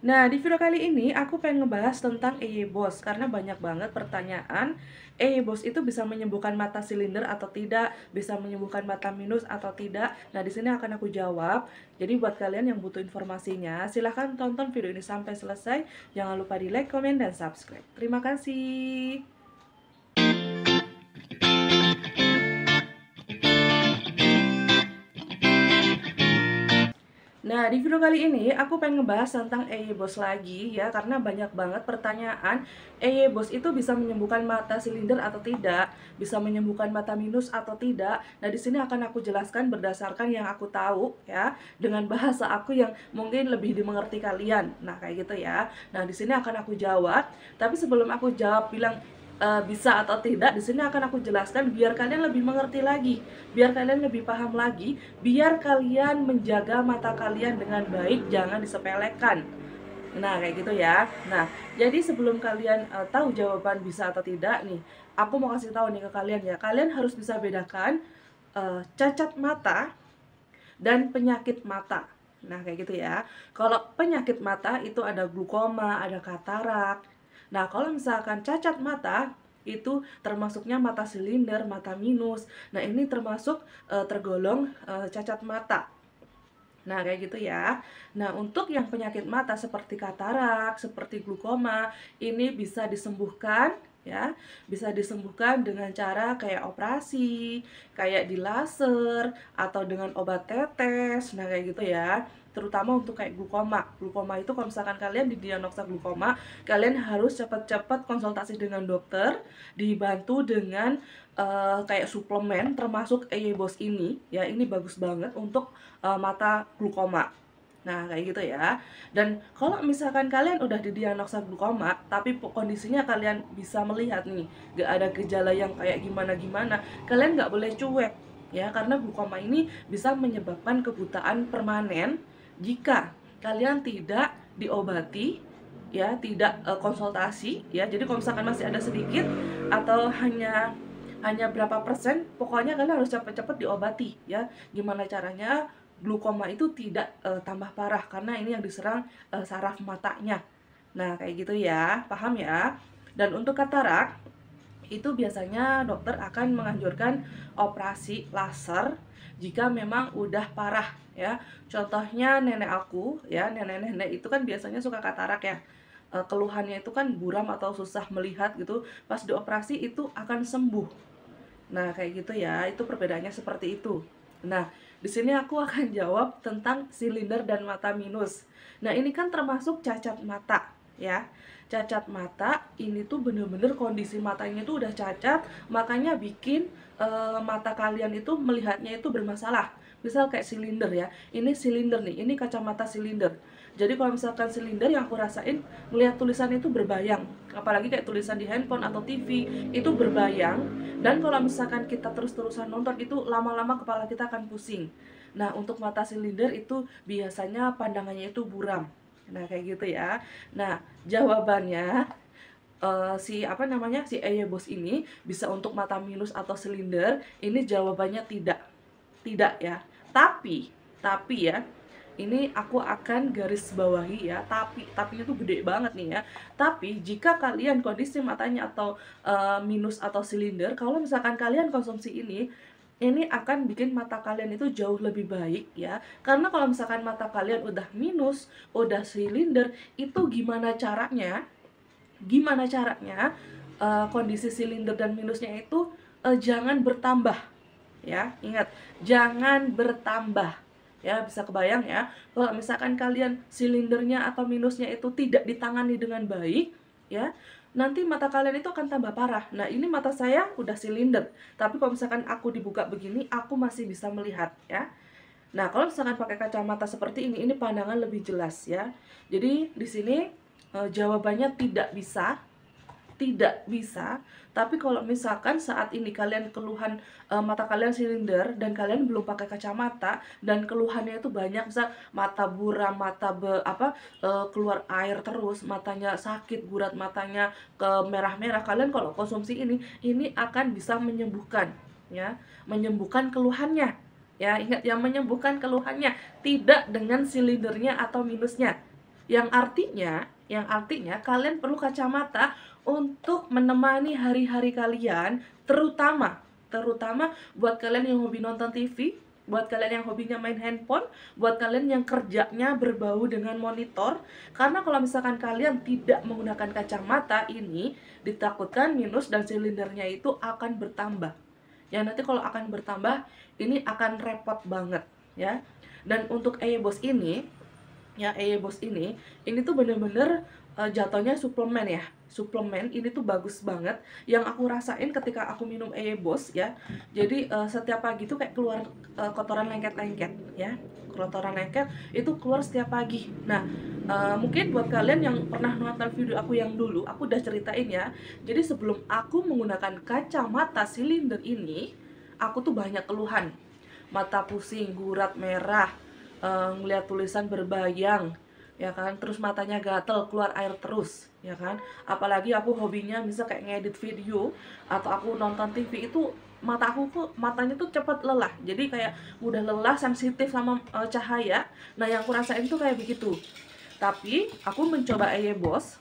Nah, di video kali ini aku pengen ngebahas tentang EYE-BOS karena banyak banget pertanyaan. EYE-BOS itu bisa menyembuhkan mata silinder atau tidak, bisa menyembuhkan mata minus atau tidak. Nah, di sini akan aku jawab. Jadi buat kalian yang butuh informasinya, silahkan tonton video ini sampai selesai. Jangan lupa di like, komen, dan subscribe. Terima kasih. Nah, di video kali ini aku pengen ngebahas tentang EYE-BOS lagi ya, karena banyak banget pertanyaan. EYE-BOS itu bisa menyembuhkan mata silinder atau tidak, bisa menyembuhkan mata minus atau tidak. Nah, di sini akan aku jelaskan berdasarkan yang aku tahu ya, dengan bahasa aku yang mungkin lebih dimengerti kalian. Nah, kayak gitu ya. Nah, di sini akan aku jawab, tapi sebelum aku jawab bilang bisa atau tidak, di sini akan aku jelaskan biar kalian lebih mengerti lagi, biar kalian lebih paham lagi, biar kalian menjaga mata kalian dengan baik, jangan disepelekan. Nah, kayak gitu ya. Nah, jadi sebelum kalian tahu jawaban bisa atau tidak nih, aku mau kasih tahu nih ke kalian ya. Kalian harus bisa bedakan cacat mata dan penyakit mata. Nah, kayak gitu ya. Kalau penyakit mata itu ada glukoma, ada katarak. Nah, kalau misalkan cacat mata itu termasuknya mata silinder, mata minus. Nah, ini termasuk tergolong cacat mata. Nah, kayak gitu ya. Nah, untuk yang penyakit mata seperti katarak, seperti glukoma, ini bisa disembuhkan ya. Bisa disembuhkan dengan cara kayak operasi, kayak di laser atau dengan obat tetes. Nah, kayak gitu ya. Terutama untuk kayak glukoma. Glukoma itu kalau misalkan kalian didiagnosa glukoma, kalian harus cepat-cepat konsultasi dengan dokter, dibantu dengan kayak suplemen termasuk EYE-BOS ini ya. Ini bagus banget untuk mata glukoma. Nah, kayak gitu ya. Dan kalau misalkan kalian udah didiagnosa glukoma, tapi kondisinya kalian bisa melihat nih, gak ada gejala yang kayak gimana-gimana, kalian gak boleh cuek ya, karena glukoma ini bisa menyebabkan kebutaan permanen jika kalian tidak diobati ya, tidak konsultasi ya. Jadi kalau misalkan masih ada sedikit atau hanya berapa persen, pokoknya kalian harus cepet-cepet diobati ya. Gimana caranya glukoma itu tidak tambah parah, karena ini yang diserang saraf matanya. Nah, kayak gitu ya, paham ya. Dan untuk katarak itu biasanya dokter akan menganjurkan operasi laser jika memang udah parah ya. Contohnya nenek aku ya, nenek-nenek itu kan biasanya suka katarak ya. Keluhannya itu kan buram atau susah melihat gitu, pas dioperasi itu akan sembuh. Nah, kayak gitu ya, itu perbedaannya seperti itu. Nah, di sini aku akan jawab tentang silinder dan mata minus. Nah, ini kan termasuk cacat mata, ya. Cacat mata ini tuh bener-bener kondisi matanya itu udah cacat, makanya bikin mata kalian itu melihatnya itu bermasalah. Misal kayak silinder ya, ini silinder nih, ini kacamata silinder. Jadi kalau misalkan silinder, yang aku rasain melihat tulisan itu berbayang, apalagi kayak tulisan di handphone atau TV itu berbayang. Dan kalau misalkan kita terus-terusan nonton itu lama-lama kepala kita akan pusing. Nah, untuk mata silinder itu biasanya pandangannya itu buram. Nah, kayak gitu ya. Nah, jawabannya si EYE-BOS ini bisa untuk mata minus atau silinder. Ini jawabannya tidak. Tidak ya. Tapi ya, ini aku akan garis bawahi ya, tapinya tuh gede banget nih ya. Tapi jika kalian kondisi matanya atau minus atau silinder, kalau misalkan kalian konsumsi ini akan bikin mata kalian itu jauh lebih baik ya. Karena kalau misalkan mata kalian udah minus, udah silinder, itu gimana caranya kondisi silinder dan minusnya itu jangan bertambah ya. Ingat, jangan bertambah ya. Bisa kebayang ya, kalau misalkan kalian silindernya atau minusnya itu tidak ditangani dengan baik ya, nanti mata kalian itu akan tambah parah. Nah, ini mata saya udah silinder, tapi kalau misalkan aku dibuka begini, aku masih bisa melihat ya. Nah, kalau misalkan pakai kacamata seperti ini pandangan lebih jelas ya. Jadi di sini jawabannya tidak bisa. Tapi kalau misalkan saat ini kalian keluhan mata kalian silinder dan kalian belum pakai kacamata dan keluhannya itu banyak, misal mata buram, keluar air terus, matanya sakit, gurat matanya ke merah-merah, kalian kalau konsumsi ini akan bisa menyembuhkan ya, menyembuhkan keluhannya. Ya, ingat ya, menyembuhkan keluhannya, tidak dengan silindernya atau minusnya. Yang artinya kalian perlu kacamata untuk menemani hari-hari kalian, terutama buat kalian yang hobi nonton TV, buat kalian yang hobinya main handphone, buat kalian yang kerjanya berbau dengan monitor. Karena kalau misalkan kalian tidak menggunakan kacamata ini, ditakutkan minus dan silindernya itu akan bertambah. Ya, nanti kalau akan bertambah, ini akan repot banget ya. Dan untuk EYE-BOSS ini tuh bener-bener jatuhnya suplemen ya. Suplemen ini tuh bagus banget. Yang aku rasain ketika aku minum EYE-BOSS ya. Jadi setiap pagi tuh kayak keluar kotoran lengket-lengket ya. Kotoran lengket itu keluar setiap pagi. Nah, mungkin buat kalian yang pernah nonton video aku yang dulu, aku udah ceritain ya. Jadi sebelum aku menggunakan kacamata silinder ini, aku tuh banyak keluhan. Mata pusing, gurat merah, ngeliat tulisan berbayang, ya kan, terus matanya gatel, keluar air terus, ya kan. Apalagi aku hobinya misal kayak ngedit video atau aku nonton TV itu matanya tuh cepat lelah, jadi kayak mudah lelah, sensitif sama cahaya. Nah, yang aku rasain tuh kayak begitu. Tapi aku mencoba EYE-BOSS,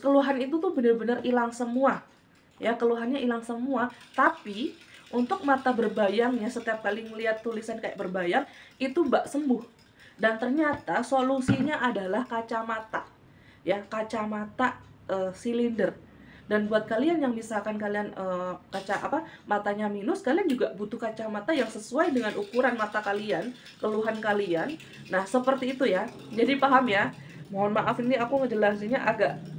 keluhan itu tuh bener-bener hilang semua ya, keluhannya hilang semua. Tapi untuk mata berbayangnya, setiap kali ngeliat tulisan kayak berbayang itu sembuh. Dan ternyata solusinya adalah kacamata ya, kacamata silinder. Dan buat kalian yang misalkan kalian matanya minus, kalian juga butuh kacamata yang sesuai dengan ukuran mata kalian, keluhan kalian. Nah, seperti itu ya. Jadi paham ya. Mohon maaf ini aku ngejelasinnya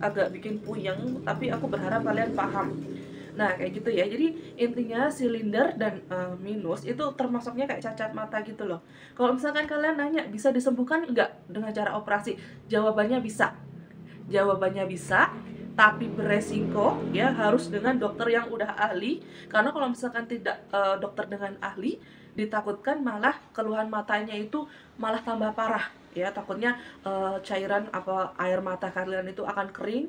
agak bikin puyeng, tapi aku berharap kalian paham. Nah, kayak gitu ya. Jadi intinya silinder dan minus itu termasuknya kayak cacat mata gitu loh. Kalau misalkan kalian nanya bisa disembuhkan enggak dengan cara operasi? Jawabannya bisa. Jawabannya bisa, tapi beresiko ya, harus dengan dokter yang udah ahli. Karena kalau misalkan tidak dokter dengan ahli, ditakutkan malah keluhan matanya itu malah tambah parah ya. Takutnya cairan air mata kalian itu akan kering,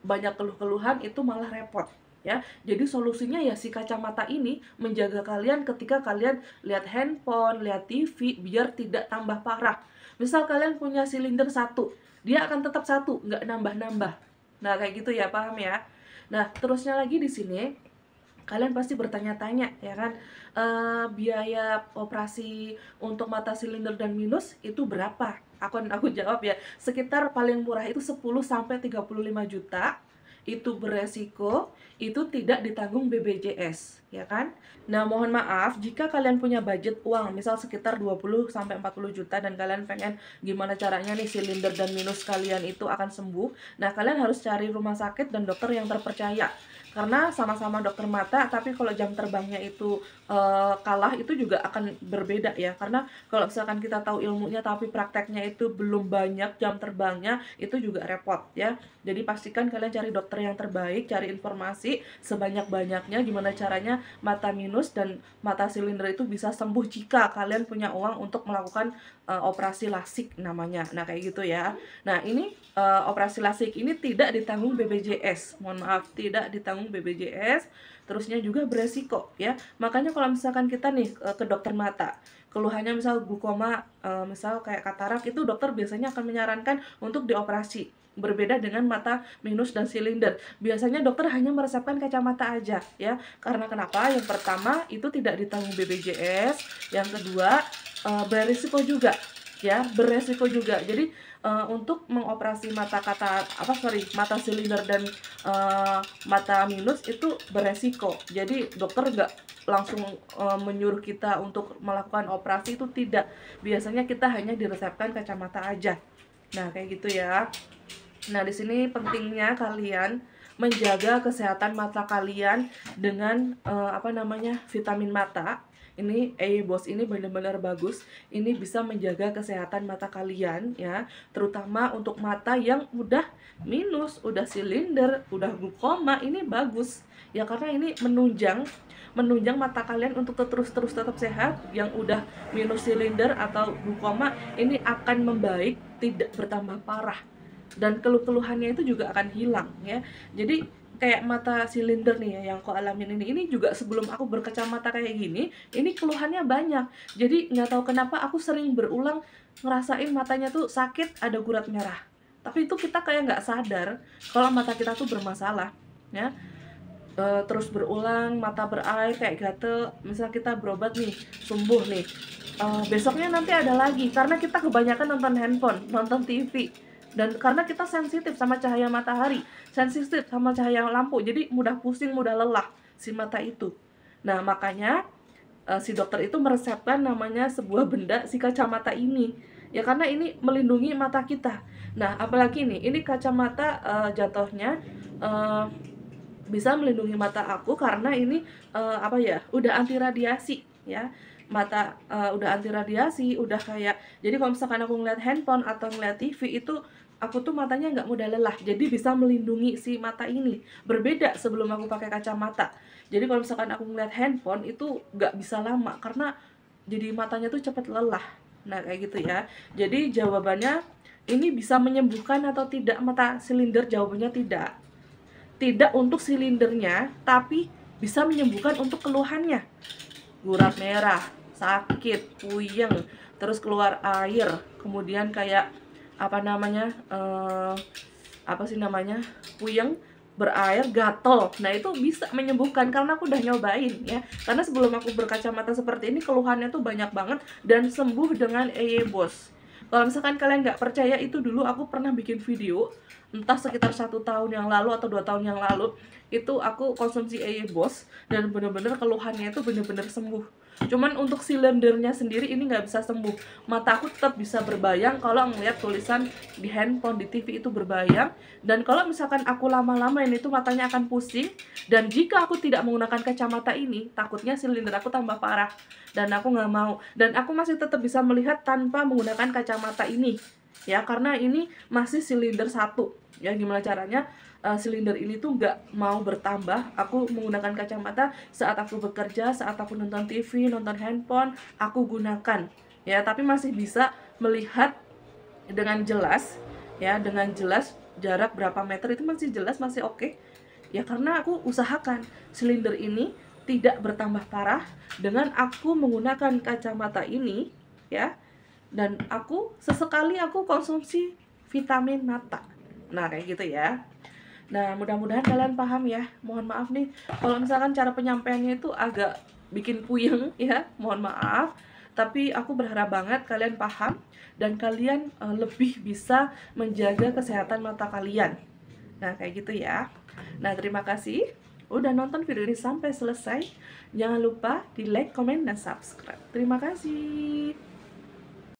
banyak keluh-keluhan, itu malah repot ya. Jadi solusinya ya si kacamata ini menjaga kalian ketika kalian lihat handphone, lihat TV, biar tidak tambah parah. Misal kalian punya silinder satu, dia akan tetap satu, nggak nambah-nambah. Nah, kayak gitu ya, paham ya. Nah, terusnya lagi di sini kalian pasti bertanya-tanya ya kan, biaya operasi untuk mata silinder dan minus itu berapa? Aku jawab ya, sekitar paling murah itu 10 sampai 35 juta. Itu beresiko, itu tidak ditanggung BPJS, ya kan? Nah, mohon maaf jika kalian punya budget uang misal sekitar 20 sampai 40 juta dan kalian pengen gimana caranya nih silinder dan minus kalian itu akan sembuh. Nah, kalian harus cari rumah sakit dan dokter yang terpercaya. Karena sama-sama dokter mata, tapi kalau jam terbangnya itu kalah, itu juga akan berbeda ya. Karena kalau misalkan kita tahu ilmunya tapi prakteknya itu belum banyak jam terbangnya, itu juga repot ya. Jadi pastikan kalian cari dokter yang terbaik, cari informasi sebanyak-banyaknya gimana caranya mata minus dan mata silinder itu bisa sembuh jika kalian punya uang untuk melakukan operasi lasik namanya. Nah, kayak gitu ya. Nah, ini operasi lasik ini tidak ditanggung BPJS. Mohon maaf, tidak ditanggung BPJS. Terusnya juga beresiko ya. Makanya kalau misalkan kita nih ke dokter mata, keluhannya misal glaukoma, misal kayak katarak, itu dokter biasanya akan menyarankan untuk dioperasi. Berbeda dengan mata minus dan silinder. Biasanya dokter hanya meresepkan kacamata aja ya. Karena kenapa? Yang pertama itu tidak ditanggung BPJS, yang kedua beresiko juga ya, beresiko juga. Jadi untuk mengoperasi mata silinder dan mata minus itu beresiko. Jadi dokter nggak langsung menyuruh kita untuk melakukan operasi, itu tidak. Biasanya kita hanya diresepkan kacamata aja. Nah, kayak gitu ya. Nah, di sini pentingnya kalian menjaga kesehatan mata kalian dengan vitamin mata. Ini EYE-BOSS ini benar-benar bagus. Ini bisa menjaga kesehatan mata kalian ya, terutama untuk mata yang udah minus, udah silinder, udah glaukoma, ini bagus ya, karena ini menunjang mata kalian untuk terus tetap sehat. Yang udah minus silinder atau glaukoma ini akan membaik, tidak bertambah parah. Dan keluh-keluhannya itu juga akan hilang ya. Jadi kayak mata silinder nih ya, yang aku alamin ini juga sebelum aku berkacamata kayak gini, ini keluhannya banyak. Jadi nggak tahu kenapa aku sering berulang ngerasain matanya tuh sakit, ada gurat merah. Tapi itu kita kayak nggak sadar kalau mata kita tuh bermasalah, ya. Terus berulang, mata berair kayak gatel. Misal kita berobat nih, sembuh nih. Besoknya nanti ada lagi karena kita kebanyakan nonton handphone, nonton TV. Dan karena kita sensitif sama cahaya matahari, sensitif sama cahaya lampu, jadi mudah pusing, mudah lelah si mata itu. Nah, makanya si dokter itu meresepkan namanya sebuah benda, si kacamata ini. Ya karena ini melindungi mata kita. Nah, apalagi nih, ini kacamata jatuhnya bisa melindungi mata aku karena ini apa ya, udah anti radiasi ya. Mata udah anti radiasi, udah kayak, jadi kalau misalkan aku ngeliat handphone atau ngeliat TV itu aku tuh matanya nggak mudah lelah, jadi bisa melindungi si mata ini. Berbeda sebelum aku pakai kacamata. Jadi kalau misalkan aku ngeliat handphone itu nggak bisa lama karena jadi matanya tuh cepet lelah. Nah kayak gitu ya. Jadi jawabannya, ini bisa menyembuhkan atau tidak mata silinder? Jawabannya tidak. Tidak untuk silindernya, tapi bisa menyembuhkan untuk keluhannya. Gurat merah, sakit, puyeng, terus keluar air, kemudian kayak apa namanya, apa sih namanya, puyeng, berair, gatel. Nah itu bisa menyembuhkan karena aku udah nyobain ya. Karena sebelum aku berkacamata seperti ini keluhannya tuh banyak banget dan sembuh dengan EYE-BOS. Kalau misalkan kalian nggak percaya, itu dulu aku pernah bikin video, entah sekitar 1 tahun yang lalu atau 2 tahun yang lalu, itu aku konsumsi EYE-BOS dan bener-bener keluhannya itu bener-bener sembuh. Cuman untuk silindernya sendiri ini nggak bisa sembuh. Mata aku tetap bisa berbayang kalau ngeliat tulisan di handphone, di TV itu berbayang. Dan kalau misalkan aku lama-lamain itu matanya akan pusing. Dan jika aku tidak menggunakan kacamata ini, takutnya silinder aku tambah parah. Dan aku nggak mau. Dan aku masih tetap bisa melihat tanpa menggunakan kacamata ini. Ya, karena ini masih silinder 1. Ya, gimana caranya silinder ini tuh nggak mau bertambah. Aku menggunakan kacamata saat aku bekerja, saat aku nonton TV, nonton handphone, aku gunakan. Ya, tapi masih bisa melihat dengan jelas. Ya, dengan jelas jarak berapa meter itu masih jelas, masih oke. Ya, karena aku usahakan silinder ini tidak bertambah parah dengan aku menggunakan kacamata ini, ya. Dan aku sesekali aku konsumsi vitamin mata. Nah, kayak gitu ya. Nah, mudah-mudahan kalian paham ya. Mohon maaf nih kalau misalkan cara penyampaiannya itu agak bikin puyeng ya. Mohon maaf. Tapi aku berharap banget kalian paham dan kalian lebih bisa menjaga kesehatan mata kalian. Nah, kayak gitu ya. Nah, terima kasih udah nonton video ini sampai selesai. Jangan lupa di like, comment, dan subscribe. Terima kasih.